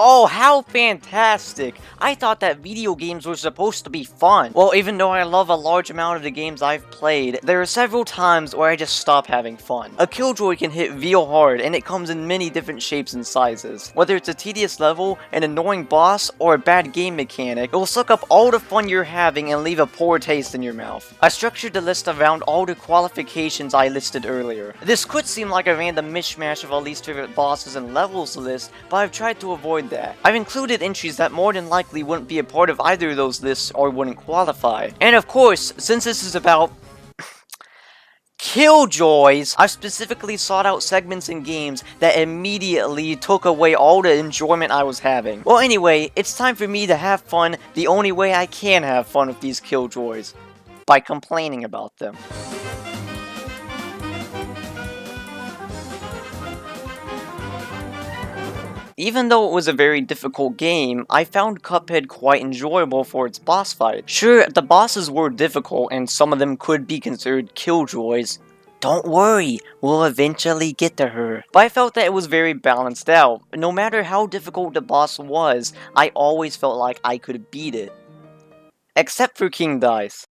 Oh, how fantastic! I thought that video games were supposed to be fun. Well, even though I love a large amount of the games I've played, there are several times where I just stop having fun. A Killjoy can hit real hard, and it comes in many different shapes and sizes. Whether it's a tedious level, an annoying boss, or a bad game mechanic, it will suck up all the fun you're having and leave a poor taste in your mouth. I structured the list around all the qualifications I listed earlier. This could seem like a random mishmash of our least favorite bosses and levels list, but I've tried to avoid that. I've included entries that more than likely wouldn't be a part of either of those lists or wouldn't qualify. And of course, since this is about Killjoys, I've specifically sought out segments in games that immediately took away all the enjoyment I was having. Well, anyway, it's time for me to have fun the only way I can have fun with these Killjoys, by complaining about them. Even though it was a very difficult game, I found Cuphead quite enjoyable for its boss fight. Sure, the bosses were difficult and some of them could be considered Killjoys. Don't worry, we'll eventually get to her. But I felt that it was very balanced out. No matter how difficult the boss was, I always felt like I could beat it. Except for King Dice.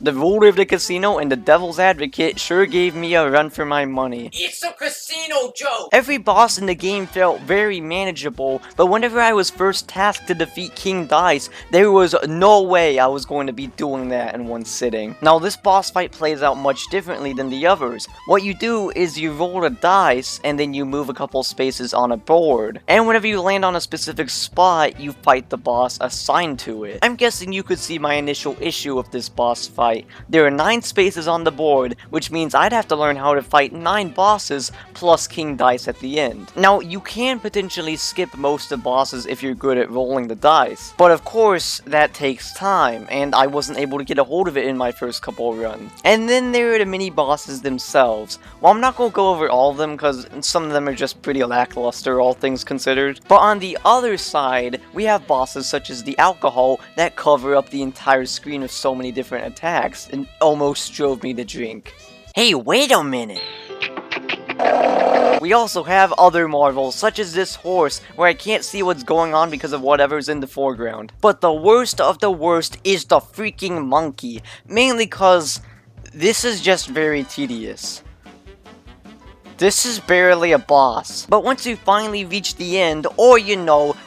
The ruler of the casino and the devil's advocate sure gave me a run for my money. It's a casino joke! Every boss in the game felt very manageable, but whenever I was first tasked to defeat King Dice, there was no way I was going to be doing that in one sitting. Now this boss fight plays out much differently than the others. What you do is you roll a dice, and then you move a couple spaces on a board. And whenever you land on a specific spot, you fight the boss assigned to it. I'm guessing you could see my initial issue of this boss fight. There are 9 spaces on the board, which means I'd have to learn how to fight 9 bosses plus King Dice at the end. Now, you can potentially skip most of the bosses if you're good at rolling the dice, but of course, that takes time, and I wasn't able to get a hold of it in my first couple of runs. And then there are the mini-bosses themselves. Well, I'm not going to go over all of them, because some of them are just pretty lackluster, all things considered. But on the other side, we have bosses such as the alcohol that cover up the entire screen with so many different attacks. And almost drove me to drink. Hey, wait a minute! We also have other marvels, such as this horse, where I can't see what's going on because of whatever's in the foreground. But the worst of the worst is the freaking monkey, mainly cause this is just very tedious. This is barely a boss, but once you finally reach the end, or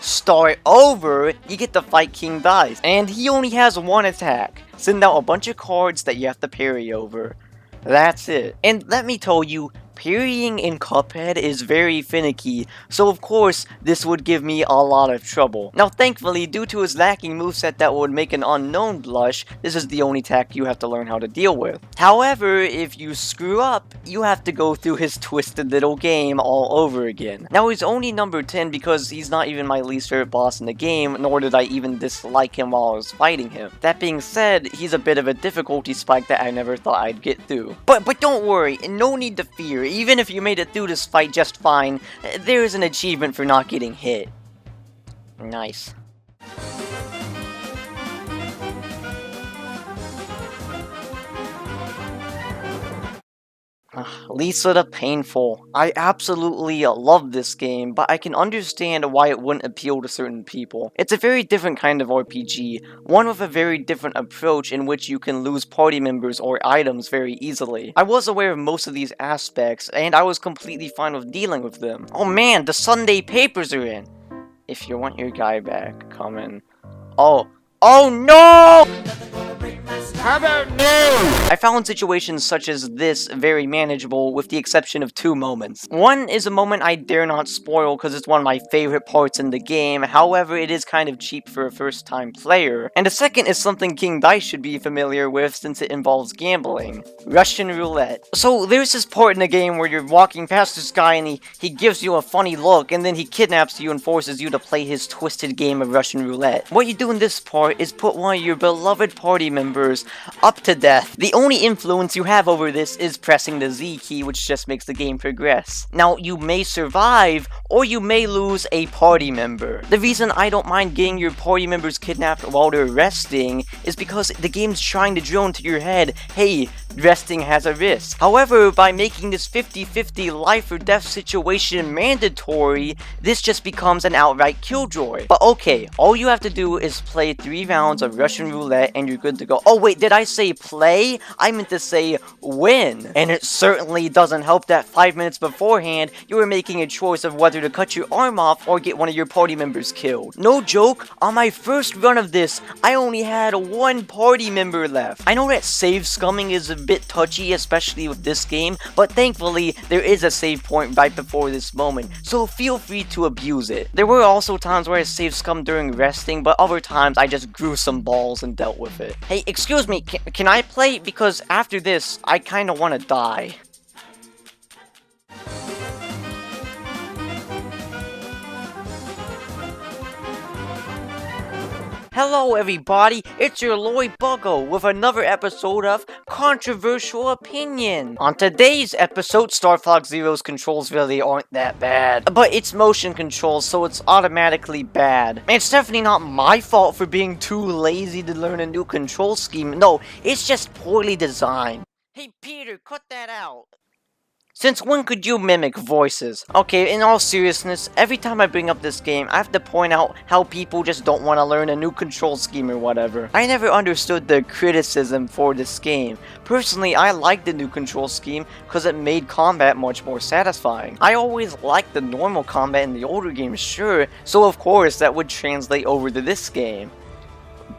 start over, you get to fight King Dice, and he only has one attack. Send out a bunch of cards that you have to parry over. That's it. And let me tell you, parrying in Cuphead is very finicky, so of course, this would give me a lot of trouble. Now thankfully, due to his lacking moveset that would make an unknown blush, this is the only attack you have to learn how to deal with. However, if you screw up, you have to go through his twisted little game all over again. Now he's only number 10 because he's not even my least favorite boss in the game, nor did I even dislike him while I was fighting him. That being said, he's a bit of a difficulty spike that I never thought I'd get through. But don't worry, no need to fear. Even if you made it through this fight just fine, there is an achievement for not getting hit. Nice. Lisa the Painful. I absolutely love this game, but I can understand why it wouldn't appeal to certain people. It's a very different kind of RPG, one with a very different approach in which you can lose party members or items very easily. I was aware of most of these aspects, and I was completely fine with dealing with them. Oh man, the Sunday papers are in! If you want your guy back, come in. Oh no! How about no? I found situations such as this very manageable with the exception of 2 moments. One is a moment I dare not spoil because it's one of my favorite parts in the game, however it is kind of cheap for a first time player. And the second is something King Dice should be familiar with since it involves gambling. Russian roulette. So there's this part in the game where you're walking past this guy and he gives you a funny look and then he kidnaps you and forces you to play his twisted game of Russian roulette. What you do in this part is put one of your beloved party members up to death. The only influence you have over this is pressing the Z key, which just makes the game progress. Now, you may survive, or you may lose a party member. The reason I don't mind getting your party members kidnapped while they're resting is because the game's trying to drill into your head, hey, resting has a risk. However, by making this 50-50 life or death situation mandatory, this just becomes an outright killjoy. But okay, all you have to do is play 3 rounds of Russian roulette and you're good to go. Oh wait, did I say play? I meant to say win. And it certainly doesn't help that 5 minutes beforehand, you were making a choice of whether to cut your arm off or get one of your party members killed. No joke, on my first run of this, I only had 1 party member left. I know that save scumming is a bit touchy, especially with this game, but thankfully, there is a save point right before this moment, so feel free to abuse it. There were also times where I save scum during resting, but other times I just grew some balls and dealt with it. Hey, excuse me, can I play? Because after this, I kinda wanna die. Hello everybody, it's your Luggo with another episode of Controversial Opinion. On today's episode, Star Fox Zero's controls really aren't that bad, but it's motion controls, so it's automatically bad. It's definitely not my fault for being too lazy to learn a new control scheme. No, it's just poorly designed. Hey Peter, cut that out. Since when could you mimic voices? Okay, in all seriousness, every time I bring up this game, I have to point out how people just don't want to learn a new control scheme or whatever. I never understood the criticism for this game. Personally, I liked the new control scheme because it made combat much more satisfying. I always liked the normal combat in the older games, sure, so of course that would translate over to this game.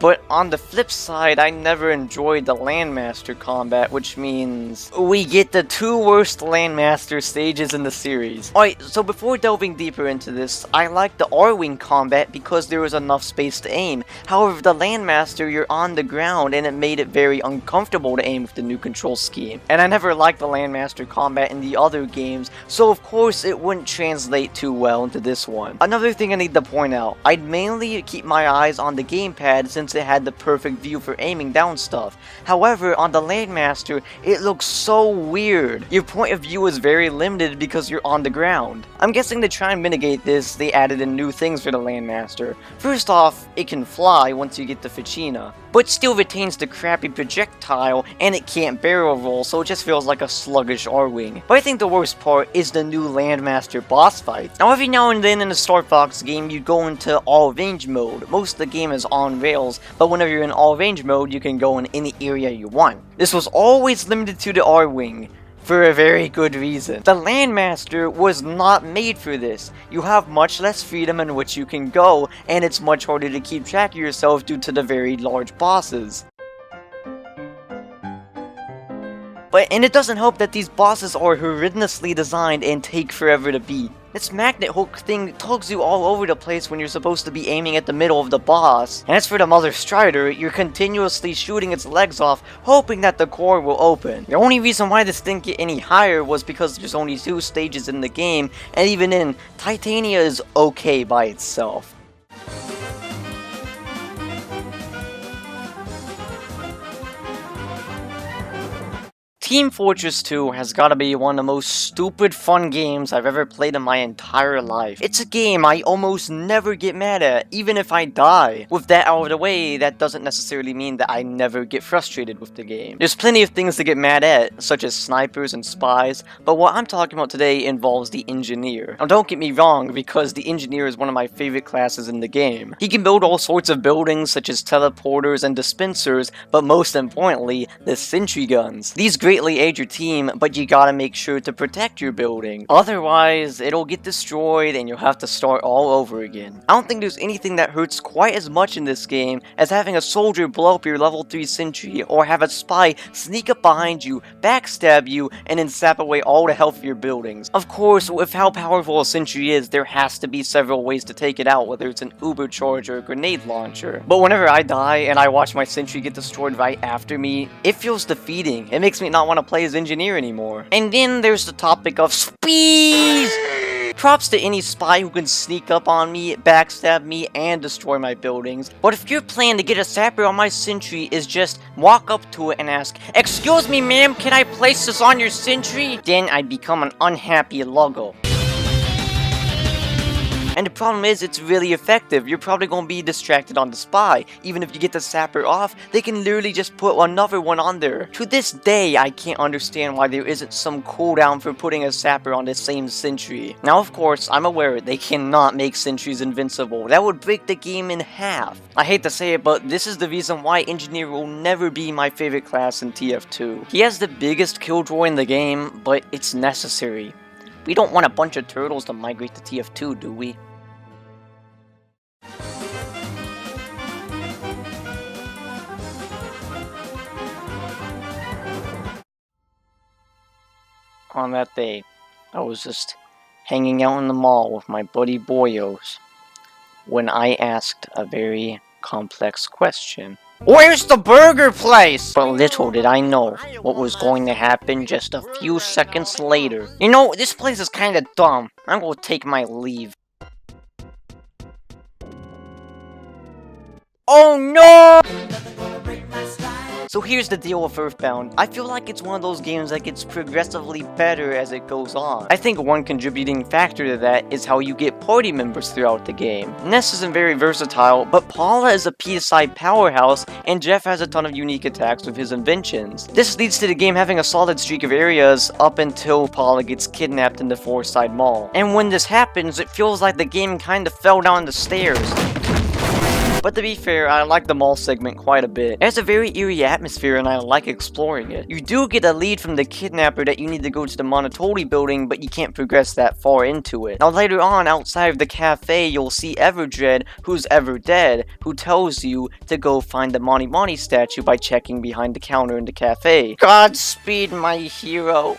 But on the flip side, I never enjoyed the Landmaster combat, which means we get the 2 worst Landmaster stages in the series. Alright, so before delving deeper into this, I like the R-Wing combat because there was enough space to aim. However, the Landmaster, you're on the ground and it made it very uncomfortable to aim with the new control scheme. And I never liked the Landmaster combat in the other games, so of course it wouldn't translate too well into this one. Another thing I need to point out, I'd mainly keep my eyes on the gamepad since it had the perfect view for aiming down stuff. However, on the Landmaster, it looks so weird. Your point of view is very limited because you're on the ground. I'm guessing to try and mitigate this, they added in new things for the Landmaster. First off, it can fly once you get the Ficina, but still retains the crappy projectile and it can't barrel roll, so it just feels like a sluggish R-Wing. But I think the worst part is the new Landmaster boss fight. Now every now and then in a Star Fox game you go into all range mode. Most of the game is on rails, but whenever you're in all range mode you can go in any area you want. This was always limited to the R-Wing, for a very good reason. The Landmaster was not made for this. You have much less freedom in which you can go, and it's much harder to keep track of yourself due to the very large bosses. And it doesn't help that these bosses are horrendously designed and take forever to beat. This magnet hook thing tugs you all over the place when you're supposed to be aiming at the middle of the boss. And as for the Mother Strider, you're continuously shooting its legs off, hoping that the core will open. The only reason why this didn't get any higher was because there's only 2 stages in the game, and even then, Titania is okay by itself. Team Fortress 2 has gotta be one of the most stupid fun games I've ever played in my entire life. It's a game I almost never get mad at, even if I die. With that out of the way, that doesn't necessarily mean that I never get frustrated with the game. There's plenty of things to get mad at, such as snipers and spies, but what I'm talking about today involves the Engineer. Now don't get me wrong, because the Engineer is one of my favorite classes in the game. He can build all sorts of buildings, such as teleporters and dispensers, but most importantly, the sentry guns. These greatly aid your team, but you gotta make sure to protect your building. Otherwise, it'll get destroyed and you'll have to start all over again. I don't think there's anything that hurts quite as much in this game as having a soldier blow up your level 3 sentry, or have a spy sneak up behind you, backstab you, and then sap away all the health of your buildings. Of course, with how powerful a sentry is, there has to be several ways to take it out, whether it's an uber charge or a grenade launcher. But whenever I die and I watch my sentry get destroyed right after me, it feels defeating. It makes me not want to play as Engineer anymore. And then there's the topic of spies! Props to any spy who can sneak up on me, backstab me, and destroy my buildings. But if your plan to get a sapper on my sentry is just walk up to it and ask, "Excuse me ma'am, can I place this on your sentry?" then I become an unhappy Luggo. And the problem is, it's really effective. You're probably gonna be distracted on the spy. Even if you get the sapper off, they can literally just put another one on there. To this day, I can't understand why there isn't some cooldown for putting a sapper on the same sentry. Now, of course, I'm aware they cannot make sentries invincible. That would break the game in half. I hate to say it, but this is the reason why Engineer will never be my favorite class in TF2. He has the biggest killjoy in the game, but it's necessary. We don't want a bunch of turtles to migrate to TF2, do we? On that day, I was just hanging out in the mall with my buddy Boyos when I asked a very complex question. Where's the burger place? But little did I know what was going to happen just a few seconds later. You know, this place is kinda dumb. I'm gonna take my leave. Oh no! So here's the deal with Earthbound. I feel like it's one of those games that gets progressively better as it goes on. I think one contributing factor to that is how you get party members throughout the game. Ness isn't very versatile, but Paula is a PSI powerhouse, and Jeff has a ton of unique attacks with his inventions. This leads to the game having a solid streak of areas up until Paula gets kidnapped in the Forestside Mall. And when this happens, it feels like the game kinda fell down the stairs. But to be fair, I like the mall segment quite a bit. It has a very eerie atmosphere and I like exploring it. You do get a lead from the kidnapper that you need to go to the Monotoli building, but you can't progress that far into it. Now later on, outside of the cafe, you'll see Everdread, who's ever dead, who tells you to go find the Monty Monty statue by checking behind the counter in the cafe. Godspeed, my hero.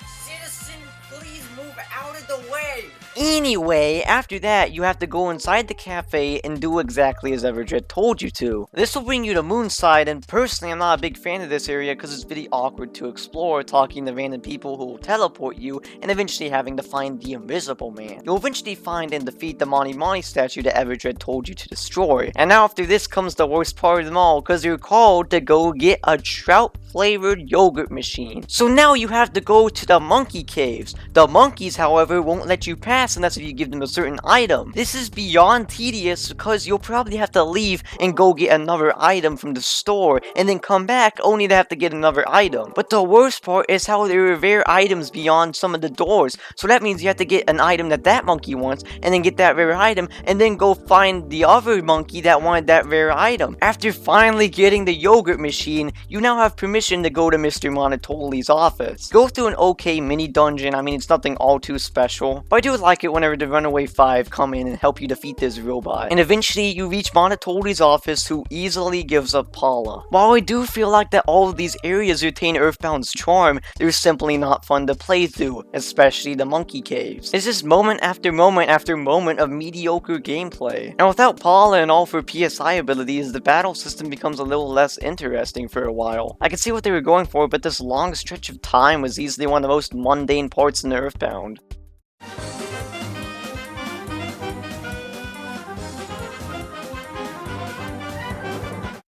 Citizen, please move out of the way. Anyway, after that, you have to go inside the cafe and do exactly as Everdread told you to. This will bring you to Moonside, and personally I'm not a big fan of this area because it's really awkward to explore, talking to random people who will teleport you, and eventually having to find the Invisible Man. You'll eventually find and defeat the Monty Monty statue that Everdread told you to destroy. And now after this comes the worst part of them all, because you're called to go get a trout-flavored yogurt machine. So now you have to go to the monkey caves. The monkeys, however, won't let you pass unless if you give them a certain item. This is beyond tedious because you'll probably have to leave and go get another item from the store and then come back only to have to get another item. But the worst part is how there are rare items beyond some of the doors. So that means you have to get an item that monkey wants and then get that rare item and then go find the other monkey that wanted that rare item. After finally getting the yogurt machine, you now have permission to go to Mr. Monotoli's office. Go through an okay mini dungeon. I mean, it's nothing all too special, but I do like it whenever the Runaway 5 come in and help you defeat this robot. And eventually you reach Monotoli's office, who easily gives up Paula. While I do feel like that all of these areas retain Earthbound's charm, they're simply not fun to play through, especially the monkey caves. It's just moment after moment after moment of mediocre gameplay. And without Paula and all for PSI abilities, the battle system becomes a little less interesting for a while. I can see what they were going for, but this long stretch of time was easily one of the most mundane parts in Earthbound.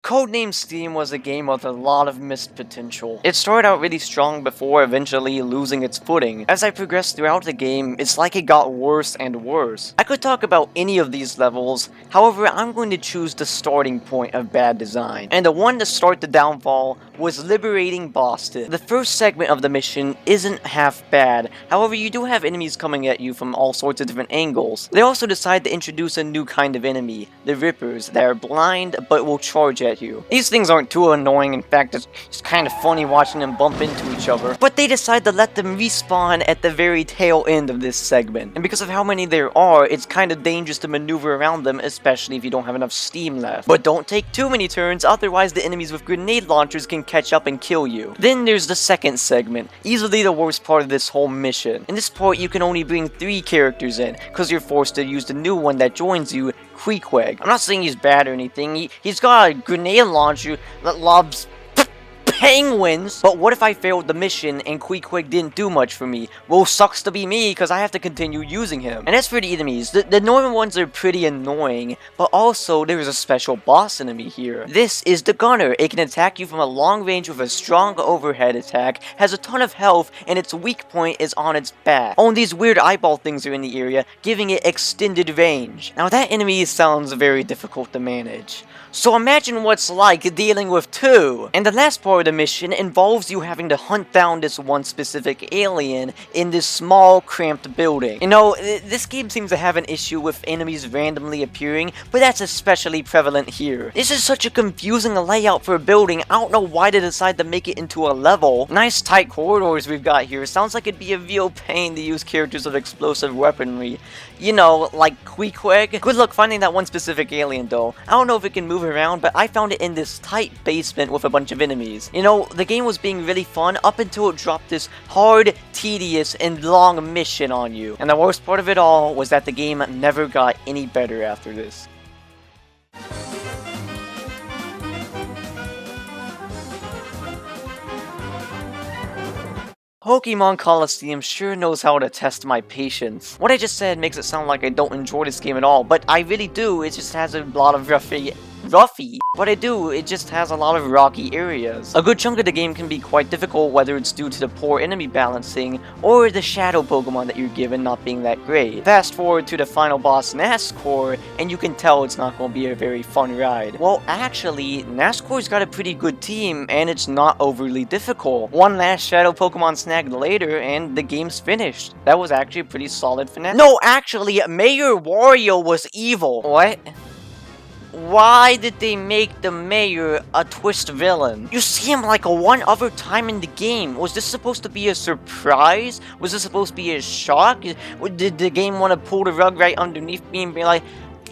Codenames Steam was a game with a lot of missed potential. It started out really strong before eventually losing its footing. As I progressed throughout the game, it's like it got worse and worse. I could talk about any of these levels, however I'm going to choose the starting point of bad design. And the one to start the downfall was liberating Boston. The first segment of the mission isn't half bad, however you do have enemies coming at you from all sorts of different angles. They also decide to introduce a new kind of enemy, the Rippers, that are blind but will charge at you. These things aren't too annoying, in fact it's kind of funny watching them bump into each other, but they decide to let them respawn at the very tail end of this segment. And because of how many there are, it's kind of dangerous to maneuver around them, especially if you don't have enough steam left. But don't take too many turns, otherwise the enemies with grenade launchers can catch up and kill you. Then there's the second segment, easily the worst part of this whole mission. In this part you can only bring 3 characters in, because you're forced to use the new one that joins you, Queequeg. I'm not saying he's bad or anything, he's got a grenade launcher that lobs penguins! But what if I failed the mission and Queequeg didn't do much for me? Well, sucks to be me, because I have to continue using him. And as for the enemies, the normal ones are pretty annoying, but also there is a special boss enemy here. This is the Gunner. It can attack you from a long range with a strong overhead attack, has a ton of health, and its weak point is on its back. Oh, and these weird eyeball things are in the area, giving it extended range. Now that enemy sounds very difficult to manage. So imagine what's like dealing with two. And the last part of the mission involves you having to hunt down this one specific alien in this small, cramped building. You know, this game seems to have an issue with enemies randomly appearing, but that's especially prevalent here. This is such a confusing layout for a building. I don't know why they decided to make it into a level. Nice tight corridors we've got here. Sounds like it'd be a real pain to use characters of explosive weaponry. You know, like Queequeg. Good luck finding that one specific alien though. I don't know if it can move around, but I found it in this tight basement with a bunch of enemies. You know, the game was being really fun up until it dropped this hard, tedious, and long mission on you. And the worst part of it all was that the game never got any better after this. Pokemon Coliseum sure knows how to test my patience. What I just said makes it sound like I don't enjoy this game at all, but I really do. It just has a lot of roughy. But I do, it just has a lot of rocky areas. A good chunk of the game can be quite difficult, whether it's due to the poor enemy balancing, or the shadow Pokemon that you're given not being that great. Fast forward to the final boss, Nascore, and you can tell it's not going to be a very fun ride. Well, actually, Nascore's got a pretty good team, and it's not overly difficult. One last shadow Pokemon snagged later, and the game's finished. That was actually a pretty solid finale. No, actually, Mayor Wario was evil. What? Why did they make the mayor a twist villain? You see him like one other time in the game. Was this supposed to be a surprise? Was this supposed to be a shock? Did the game want to pull the rug right underneath me and be like,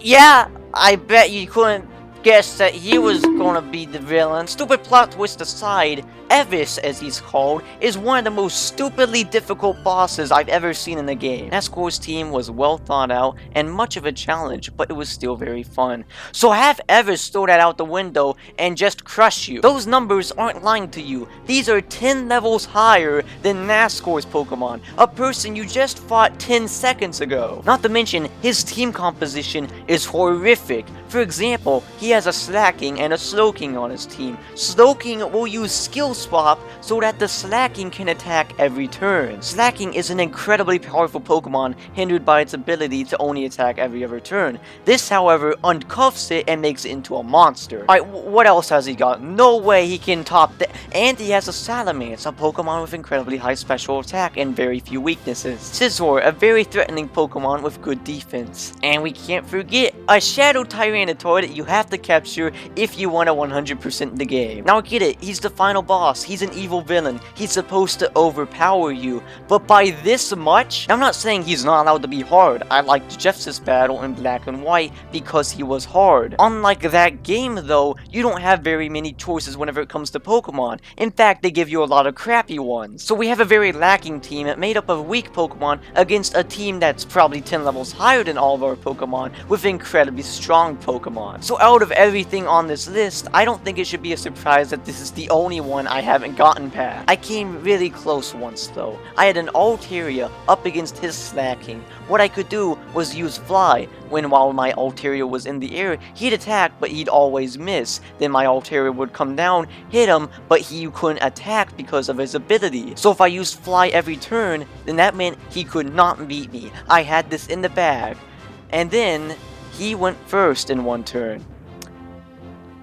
yeah, I bet you couldn't guess that he was gonna be the villain. Stupid plot twist aside, Evis, as he's called, is one of the most stupidly difficult bosses I've ever seen in the game. Nascore's team was well thought out and much of a challenge, but it was still very fun. So have Evis throw that out the window and just crush you. Those numbers aren't lying to you. These are 10 levels higher than Nascore's Pokemon, a person you just fought 10 seconds ago. Not to mention, his team composition is horrific. For example, he has a Slacking and a Slowking on his team. Slowking will use Skill Swap so that the Slacking can attack every turn. Slacking is an incredibly powerful Pokemon hindered by its ability to only attack every other turn. This, however, uncuffs it and makes it into a monster. Alright, what else has he got? No way he can top that. And he has a Salamence, a Pokemon with incredibly high special attack and very few weaknesses. Scizor, a very threatening Pokemon with good defense. And we can't forget a Shadow Tyranitar that you have to capture if you want to 100% the game. Now get it, he's the final boss, he's an evil villain, he's supposed to overpower you, but by this much? I'm not saying he's not allowed to be hard. I liked Jeff's battle in Black and White because he was hard. Unlike that game though, you don't have very many choices whenever it comes to Pokemon. In fact, they give you a lot of crappy ones. So we have a very lacking team made up of weak Pokemon against a team that's probably 10 levels higher than all of our Pokemon with incredibly strong Pokemon. So out of everything on this list, I don't think it should be a surprise that this is the only one I haven't gotten past. I came really close once though. I had an Altaria up against his Slacking. What I could do was use Fly, while my Altaria was in the air, he'd attack but he'd always miss. Then my Altaria would come down, hit him, but he couldn't attack because of his ability. So if I used Fly every turn, then that meant he could not beat me. I had this in the bag. And then he went first in one turn.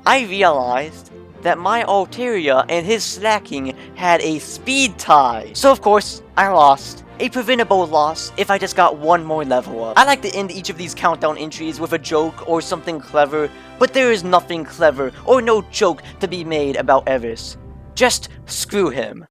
I realized that my Altaria and his Slacking had a speed tie. So of course, I lost. A preventable loss if I just got one more level up. I like to end each of these countdown entries with a joke or something clever, but there is nothing clever or no joke to be made about Evis. Just screw him.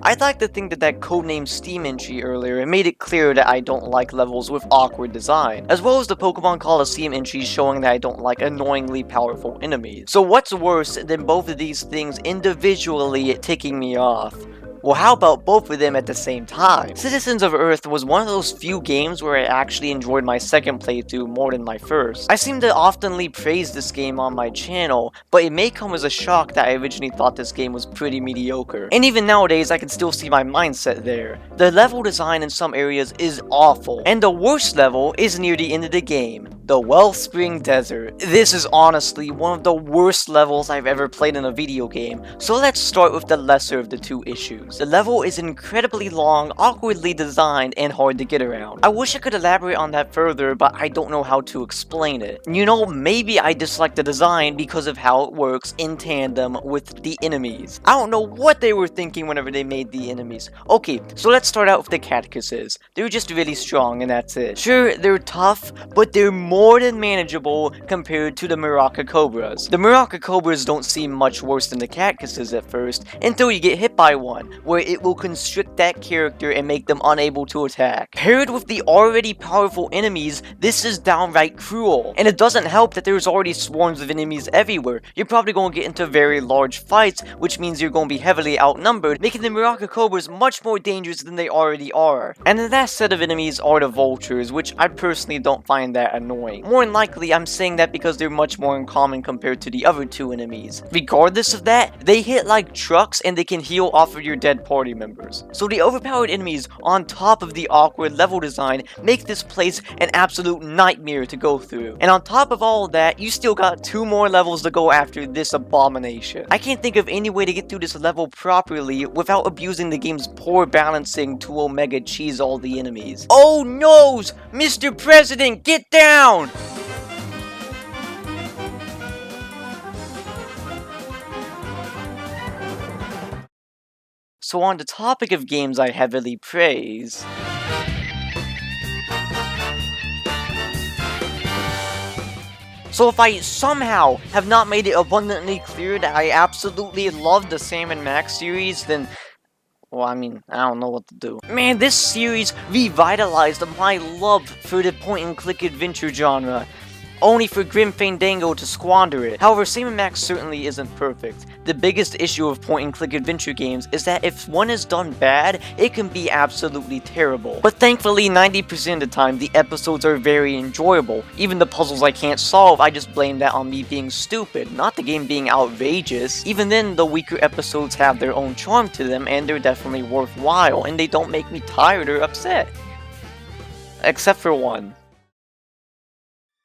I'd like to think that Codenames Steam entry earlier made it clear that I don't like levels with awkward design, as well as the Pokemon Coliseum entries showing that I don't like annoyingly powerful enemies. So what's worse than both of these things individually ticking me off? Well, how about both of them at the same time? Citizens of Earth was one of those few games where I actually enjoyed my second playthrough more than my first. I seem to oftenly praise this game on my channel, but it may come as a shock that I originally thought this game was pretty mediocre. And even nowadays, I can still see my mindset there. The level design in some areas is awful, and the worst level is near the end of the game, the Wellspring Desert. This is honestly one of the worst levels I've ever played in a video game, so let's start with the lesser of the two issues. The level is incredibly long, awkwardly designed, and hard to get around. I wish I could elaborate on that further, but I don't know how to explain it. You know, maybe I dislike the design because of how it works in tandem with the enemies. I don't know what they were thinking whenever they made the enemies. Okay, so let's start out with the Catechisses. They're just really strong and that's it. Sure, they're tough, but they're more than manageable compared to the Maraca Cobras. The Maraca Cobras don't seem much worse than the Catechisses at first, until you get hit by one, where it will constrict that character and make them unable to attack. Paired with the already powerful enemies, this is downright cruel. And it doesn't help that there's already swarms of enemies everywhere. You're probably going to get into very large fights, which means you're going to be heavily outnumbered, making the Maraca Cobras much more dangerous than they already are. And the last set of enemies are the Vultures, which I personally don't find that annoying. More than likely, I'm saying that because they're much more uncommon compared to the other two enemies. Regardless of that, they hit like trucks and they can heal off of your dead party members. So the overpowered enemies, on top of the awkward level design, make this place an absolute nightmare to go through. And on top of all of that, you still got 2 more levels to go after this abomination. I can't think of any way to get through this level properly without abusing the game's poor balancing to omega cheese all the enemies. Oh noes! Mr. President, get down! So on the topic of games I heavily praise, so if I somehow have not made it abundantly clear that I absolutely love the Sam & Max series, then, well, I mean, I don't know what to do. Man, this series revitalized my love for the point-and-click adventure genre, only for Grim Fandango to squander it. However, Sam & Max certainly isn't perfect. The biggest issue of point-and-click adventure games is that if one is done bad, it can be absolutely terrible. But thankfully, 90% of the time, the episodes are very enjoyable. Even the puzzles I can't solve, I just blame that on me being stupid, not the game being outrageous. Even then, the weaker episodes have their own charm to them, and they're definitely worthwhile, and they don't make me tired or upset. Except for one.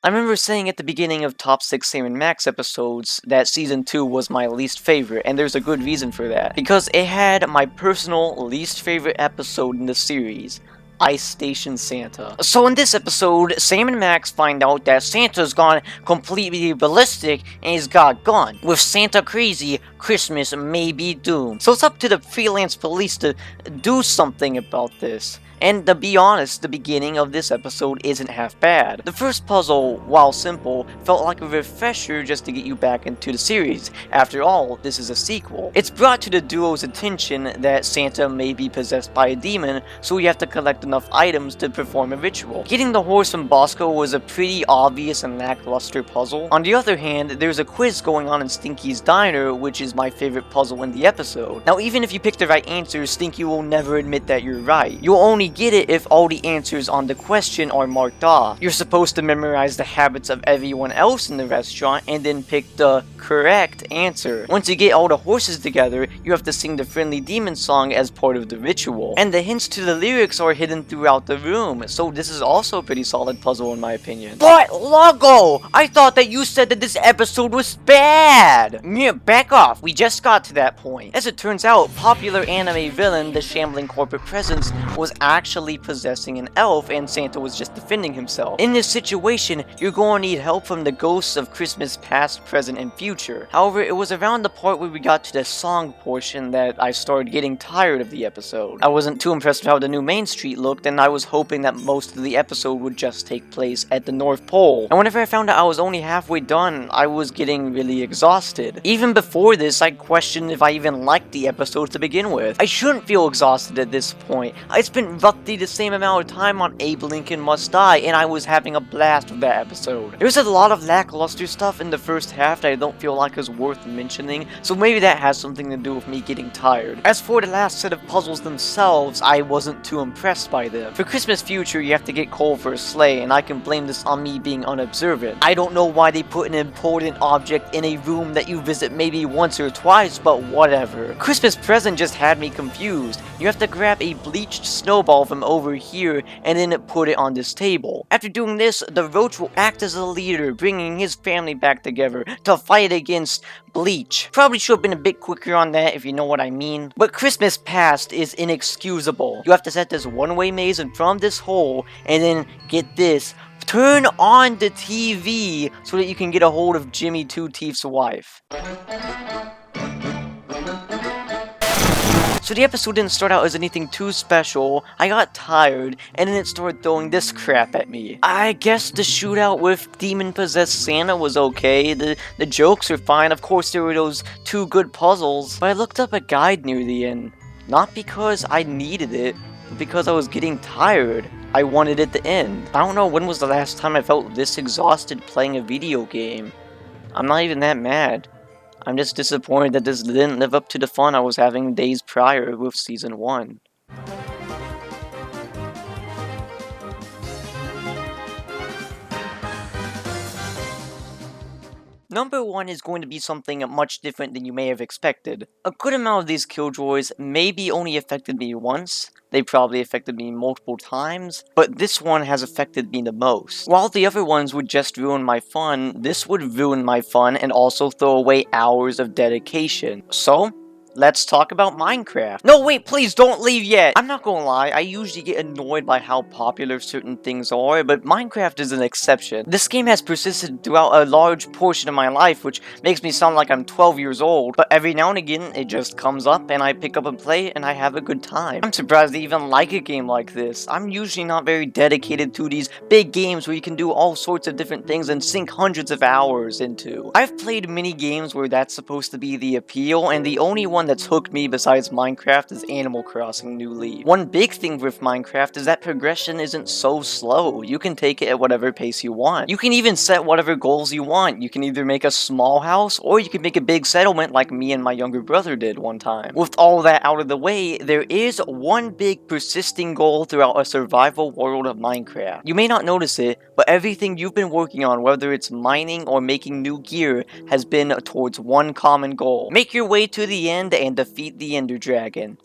I remember saying at the beginning of Top 6 Sam & Max episodes that Season 2 was my least favorite, and there's a good reason for that. Because it had my personal least favorite episode in the series, Ice Station Santa. So in this episode, Sam and Max find out that Santa's gone completely ballistic and he's got a gun. With Santa crazy, Christmas may be doomed. So it's up to the freelance police to do something about this. And to be honest, the beginning of this episode isn't half bad. The first puzzle, while simple, felt like a refresher just to get you back into the series. After all, this is a sequel. It's brought to the duo's attention that Santa may be possessed by a demon, so you have to collect enough items to perform a ritual. Getting the horse from Bosco was a pretty obvious and lackluster puzzle. On the other hand, there's a quiz going on in Stinky's Diner, which is my favorite puzzle in the episode. Now, even if you pick the right answer, Stinky will never admit that you're right. You'll only get it if all the answers on the question are marked off. You're supposed to memorize the habits of everyone else in the restaurant and then pick the correct answer. Once you get all the horses together, you have to sing the friendly demon song as part of the ritual. And the hints to the lyrics are hidden throughout the room, so this is also a pretty solid puzzle in my opinion. But Luggo, I thought that you said that this episode was bad! Yeah, back off, we just got to that point. As it turns out, popular anime villain, the shambling corporate presence, was actually possessing an elf and Santa was just defending himself. In this situation, you're going to need help from the ghosts of Christmas past, present, and future. However, it was around the part where we got to the song portion that I started getting tired of the episode. I wasn't too impressed with how the new main street looked, and I was hoping that most of the episode would just take place at the North Pole. And whenever I found out I was only halfway done, I was getting really exhausted. Even before this, I questioned if I even liked the episode to begin with. I shouldn't feel exhausted at this point. I spent roughly the same amount of time on Abe Lincoln Must Die, and I was having a blast with that episode. There's a lot of lackluster stuff in the first half that I don't feel like is worth mentioning, so maybe that has something to do with me getting tired. As for the last set of puzzles themselves, I wasn't too impressed by them. For Christmas Future, you have to get coal for a sleigh, and I can blame this on me being unobservant. I don't know why they put an important object in a room that you visit maybe once or twice, but whatever. Christmas Present just had me confused. You have to grab a bleached snowball from over here and then put it on this table. After doing this, the roach will act as a leader, bringing his family back together to fight against Bleach. Probably should have been a bit quicker on that if you know what I mean. But Christmas Past is inexcusable. You have to set this one-way maze in front of this hole and then get this. Turn on the TV so that you can get a hold of Jimmy Two Teeth's wife. So the episode didn't start out as anything too special, I got tired, and then it started throwing this crap at me. I guess the shootout with demon-possessed Santa was okay, the jokes are fine, of course there were those 2 good puzzles, but I looked up a guide near the end. Not because I needed it, but because I was getting tired. I wanted it to end. I don't know when was the last time I felt this exhausted playing a video game. I'm not even that mad. I'm just disappointed that this didn't live up to the fun I was having days prior with Season 1. Number 1 is going to be something much different than you may have expected. A good amount of these Killjoys maybe only affected me once, they probably affected me multiple times, but this one has affected me the most. While the other ones would just ruin my fun, this would ruin my fun and also throw away hours of dedication. So, let's talk about Minecraft. No, wait, please don't leave yet! I'm not gonna lie, I usually get annoyed by how popular certain things are, but Minecraft is an exception. This game has persisted throughout a large portion of my life, which makes me sound like I'm 12 years old, but every now and again, it just comes up and I pick up and play and I have a good time. I'm surprised I even like a game like this. I'm usually not very dedicated to these big games where you can do all sorts of different things and sink hundreds of hours into. I've played many games where that's supposed to be the appeal, and the only one that's hooked me besides Minecraft is Animal Crossing New Leaf. One big thing with Minecraft is that progression isn't so slow. You can take it at whatever pace you want. You can even set whatever goals you want. You can either make a small house, or you can make a big settlement like me and my younger brother did one time. With all that out of the way, there is one big persisting goal throughout a survival world of Minecraft. You may not notice it, but everything you've been working on, whether it's mining or making new gear, has been towards one common goal. Make your way to the end and defeat the Ender Dragon.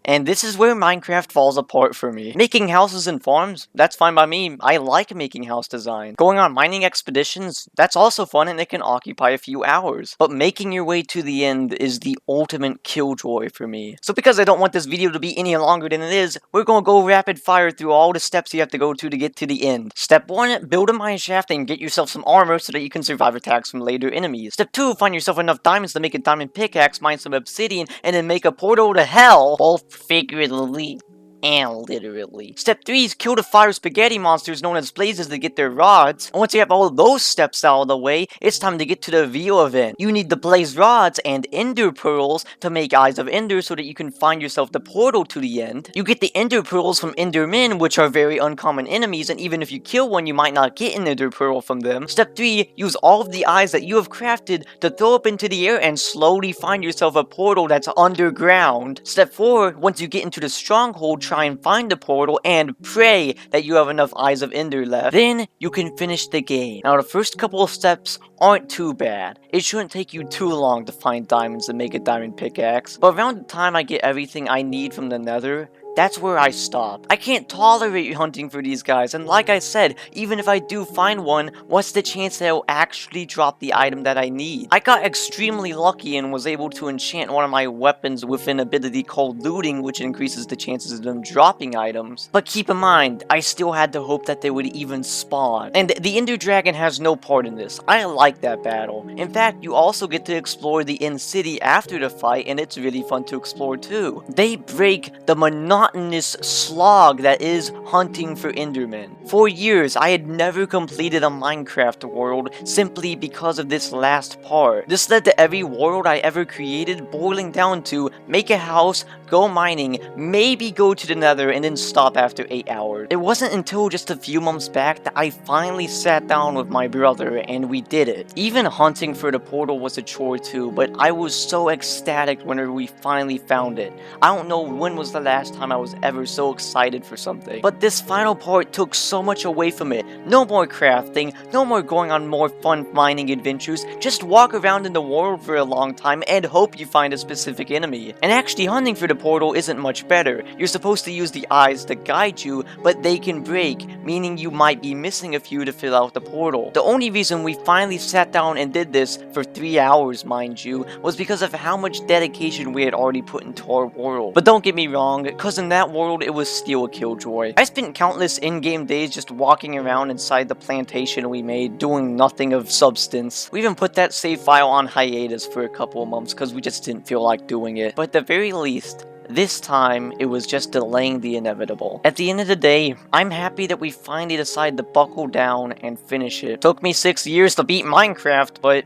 And this is where Minecraft falls apart for me. Making houses and farms, that's fine by me. I like making house design. Going on mining expeditions, that's also fun and it can occupy a few hours. But making your way to the end is the ultimate killjoy for me. So because I don't want this video to be any longer than it is, we're gonna go rapid fire through all the steps you have to go to get to the end. Step 1, build a mine shaft and get yourself some armor so that you can survive attacks from later enemies. Step 2, find yourself enough diamonds to make a diamond pickaxe, mine some obsidian, and then make a portal to hell, both figuratively and literally. Step 3 is kill the fire spaghetti monsters known as blazes to get their rods. And once you have all of those steps out of the way, it's time to get to the reveal event. You need the blaze rods and ender pearls to make eyes of ender so that you can find yourself the portal to the end. You get the ender pearls from endermen, which are very uncommon enemies, and even if you kill one, you might not get an ender pearl from them. Step 3, use all of the eyes that you have crafted to throw up into the air and slowly find yourself a portal that's underground. Step 4, once you get into the stronghold, try and find the portal and pray that you have enough eyes of ender left. Then you can finish the game. Now the first couple of steps aren't too bad. It shouldn't take you too long to find diamonds and make a diamond pickaxe. But around the time I get everything I need from the nether, that's where I stop. I can't tolerate hunting for these guys, and like I said, even if I do find one, what's the chance that it'll actually drop the item that I need? I got extremely lucky and was able to enchant one of my weapons with an ability called looting, which increases the chances of them dropping items. But keep in mind, I still had to hope that they would even spawn. And the Ender Dragon has no part in this. I like that battle. In fact, you also get to explore the End City after the fight, and it's really fun to explore too. They break the monotony monotonous slog that is hunting for Endermen. For years, I had never completed a Minecraft world simply because of this last part. This led to every world I ever created boiling down to make a house, go mining, maybe go to the nether, and then stop after 8 hours. It wasn't until just a few months back that I finally sat down with my brother and we did it. Even hunting for the portal was a chore too, but I was so ecstatic whenever we finally found it. I don't know when was the last time I was ever so excited for something. But this final part took so much away from it. No more crafting, no more going on more fun mining adventures, just walk around in the world for a long time and hope you find a specific enemy. And actually hunting for the portal isn't much better. You're supposed to use the eyes to guide you, but they can break, meaning you might be missing a few to fill out the portal. The only reason we finally sat down and did this for 3 hours, mind you, was because of how much dedication we had already put into our world. But don't get me wrong, cause in that world it was still a Killjoy. I spent countless in-game days just walking around inside the plantation we made, doing nothing of substance. We even put that save file on hiatus for a couple of months cause we just didn't feel like doing it. But at the very least, this time, it was just delaying the inevitable. At the end of the day, I'm happy that we finally decided to buckle down and finish it. Took me 6 years to beat Minecraft, but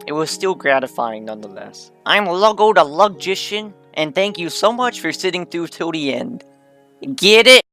it was still gratifying nonetheless. I'm Luggo the Luggician, and thank you so much for sitting through till the end. Get it?